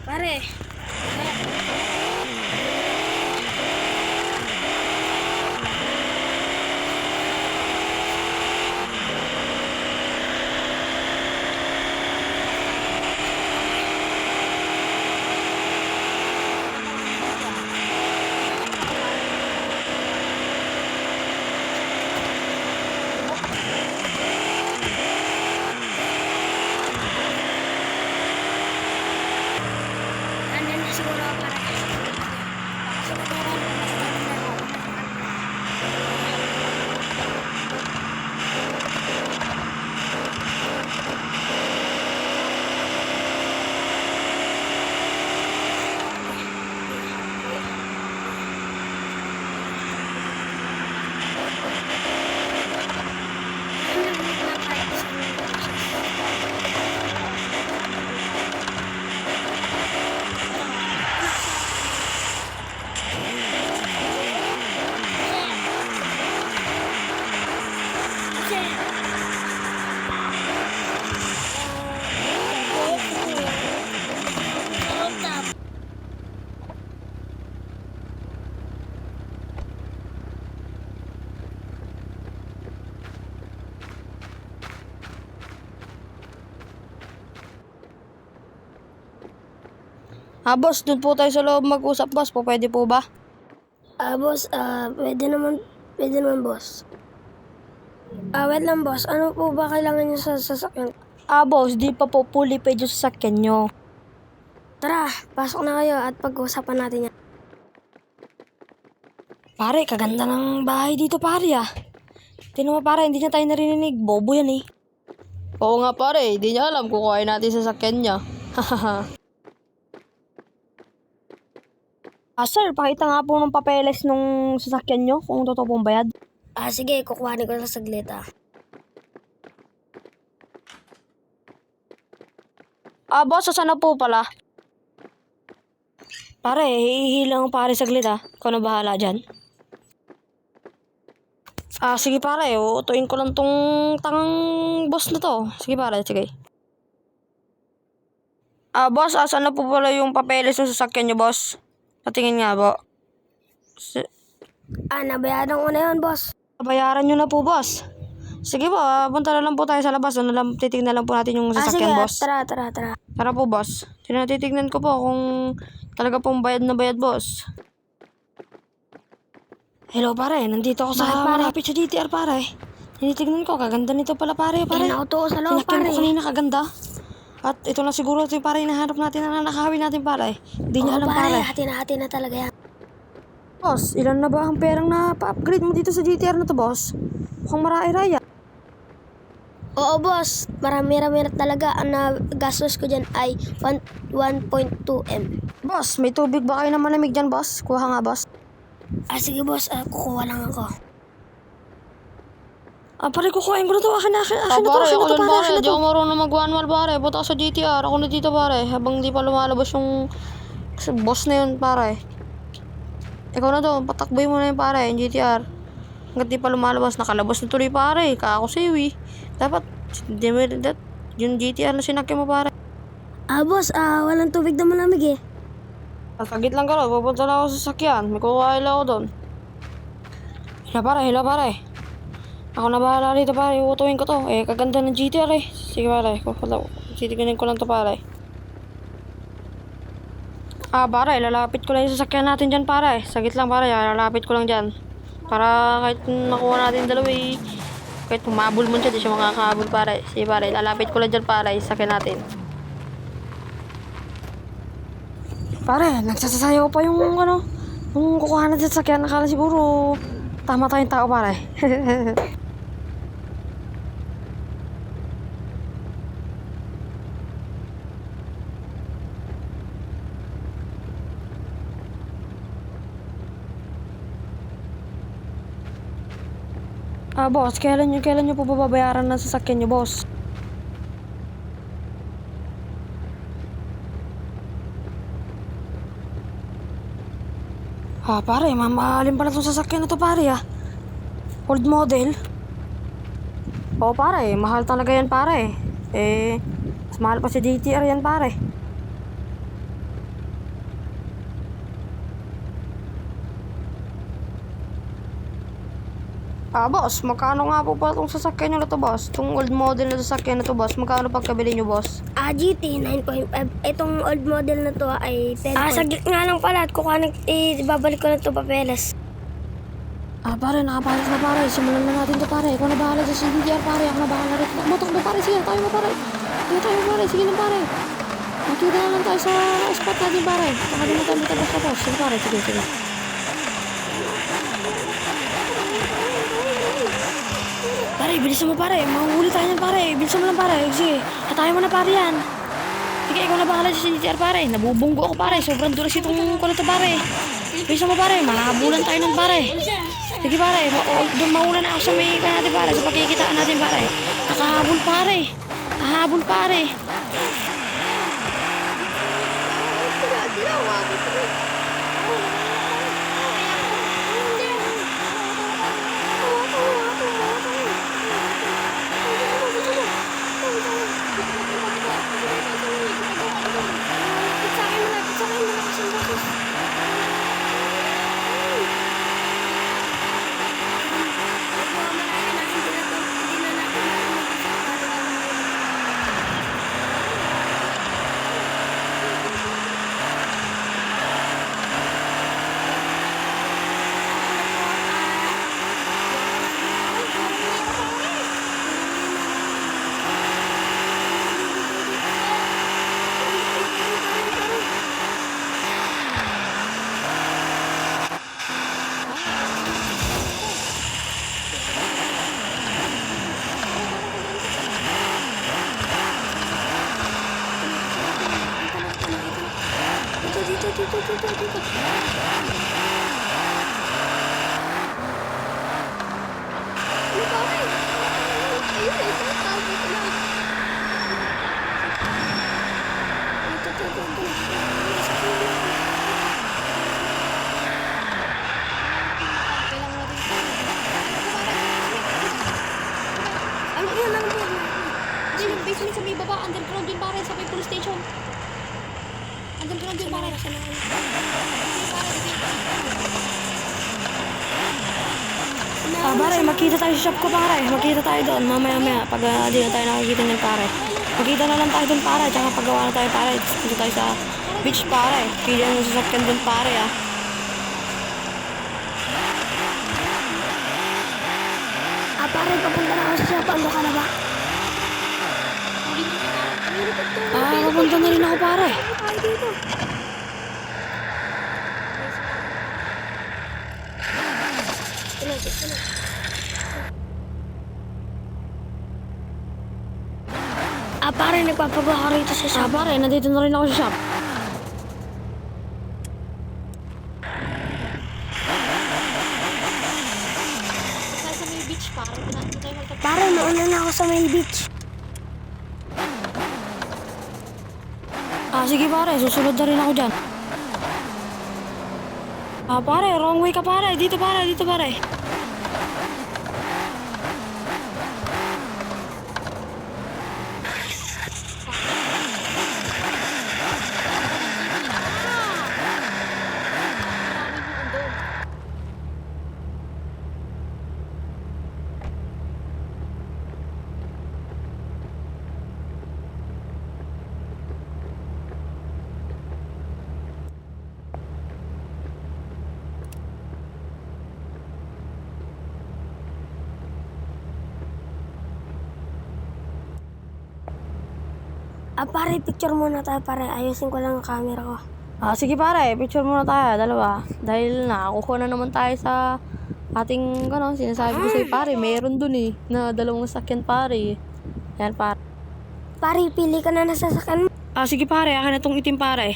Pare. Andyan na siguro ako, pare. Boss, dun po tayo sa loob mag-usap, boss. Po, pwede po ba? Boss, pwede naman, boss. Wait lang, boss. Ano po ba kailangan niyo sa sasakyan? Boss, di pa po fully paid yung sasakyan nyo. Tara, pasok na kayo at pag-usapan natin yan. Pare, kaganda ng bahay dito, pare, Tingnan mo, pare, hindi niya tayo narinig. Bobo yan, eh. Oo nga, pare. Hindi niya alam kung kuhain natin sa sasakyan niya. Sir, pakita nga po ng papeles nung sasakyan nyo kung totoo pong bayad. Sige, kukuhanin ko lang saglit, Boss, saan na po pala? Pare, hihilang pare saglit, Ikaw na bahala dyan. Sige pare, uutuin ko lang tong tangang boss na to. Sige pare, sige. Boss, saan na po pala yung papeles ng sasakyan nyo, boss? Patingin nga po. Nabayaran ko na yun, boss. Bayaran nyo na po, boss. Sige po, punta na lang po tayo sa labas. Titignan lang po natin yung sasakyan, Sige, boss. tara. Tara po, boss. Titignan ko po kung talaga pong bayad na bayad, boss. Hello, pare. Nandito ako sa Bakit, pare? malapit sa GTR, pare. Tinitignan ko. Kaganda nito pala, pare. Nauto ko sa loob, Sinakyan pare. ko kanina, kaganda. At ito na siguro ito yung pare hinahanap natin na nakakawin natin, pare. Hindi niya alam, pare. Hati na talaga yan. Boss, ilan na ba ang perang na pa-upgrade mo dito sa GTR na to, boss? Mukhang marami-raya. Oo, boss. Marami-rami na talaga. Ang nagastos ko dyan ay 1.2M. Boss, may tubig ba kayo na malamig dyan, boss? Kuha nga, boss. Sige, boss. Kukuha lang ako. Pare, kukuhain ko na to. Akin na to, pare. Di ako marunong mag-1-1, pare. Punta ako sa GTR. Ako na dito, pare. Habang di pa lumalabas yung boss na yun, pare. Ikaw na to. Patakboy mo na yun, pare. Yung GTR. Hanggat di pa lumalabas. Nakalabas na tuloy, pare. Kako siwi. Dapat, yung GTR na sinakyan mo, pare. Boss. Walang tubig na malamig, eh. Kagit lang ka rin. Pupunta lang ako sa sakyan. May kukuhain lang ako doon. Hila, pare. Ako na bahala rito, pare. Uutuin ko to. Kaganda ng GTR, eh. Sige, pare. Titignan ko lang to, pare. Pare. Lalapit ko lang yung sasakyan natin dyan, pare. Sagit lang, pare. Lalapit ko lang dyan. Para kahit nakuha natin dalawa, kahit humabol mo dyan, di siya makakahabol, pare. Sige, pare. Lalapit ko lang dyan, pare. Sasakyan natin. Pare, nagsasayaw pa yung yung kukuha natin sa sasakyan. Nakala siguro tama tayong tao, pare. Boss, kailan nyo po babayaran ng sasakyan nyo, boss? Pare, mamahalin pala itong sasakyan na to, pare, Old model. Pare, mahal talaga yan, pare. Mas mahal pa si GTR yan, pare. Boss, magkano nga po pa itong sasakyan nyo na to, boss? Itong old model na sasakyan na to, boss. Magkano pagkabili nyo, boss? GT 9.5. Itong old model na to ay 10. Saglit nga lang pala at babalik ko na to papeles. Pare, nakabalik na pare. Simulan na natin to pare. Ikaw na bahala sa CDR pare. Ako na bahala rin. Takbo pare. Sige, tayo na pare. Sige na pare. Makita na lang tayo sa spot natin pare. Baka din na tayo matapos. Sige pare, sige. Pare, bilisan mo pare. Mahuhuli tayo yan pare. Bilisan mo lang pare. Sige, hatayin mo na pare yan. Sige, ikaw na bahala sa CDR pare. Nabubunggo ako pare. Sobrang dulas itong kulit na pare. Bilisan mo pare. Mahabulan tayo nun pare. Sige pare. Doon mauna na ako sa may natin pare. Sa pagkikitaan natin pare. Nakahabol pare. Nakahabol pare. Sa may baba, underground din pare, sa may police station. Underground din pare. Pare, makita tayo sa shop ko pare. Makita tayo doon, mamaya pag di na tayo nakikita niyan pare. Makita na lang tayo doon pare, tsaka paggawa na tayo pare. Dito tayo sa beach pare. Pili ang sasakyan doon pare Pare, papunta na ako sa shop. Ano ka na ba? Papunta na rin ako pare. Pare, nagpapagawa ka rito sa shop. Pare, nandito na rin ako sa shop. Sa may beach pare. Pare, nauna na ako sa may beach. Sige pare, susunod na rin ako dyan. Pare, wrong way ka pare. Dito pare. Pare, picture muna tayo pare. Ayusin ko lang ang camera ko. Sige pare, picture muna tayo, dalawa. Dahil nakakuha na naman tayo sa ating, sinasabi ko sa'yo pare, meron dun na dalawang sakyan pare. Yan pare. Pare, pili ka na nasasakyan mo. Sige pare, akin na tong itim pare.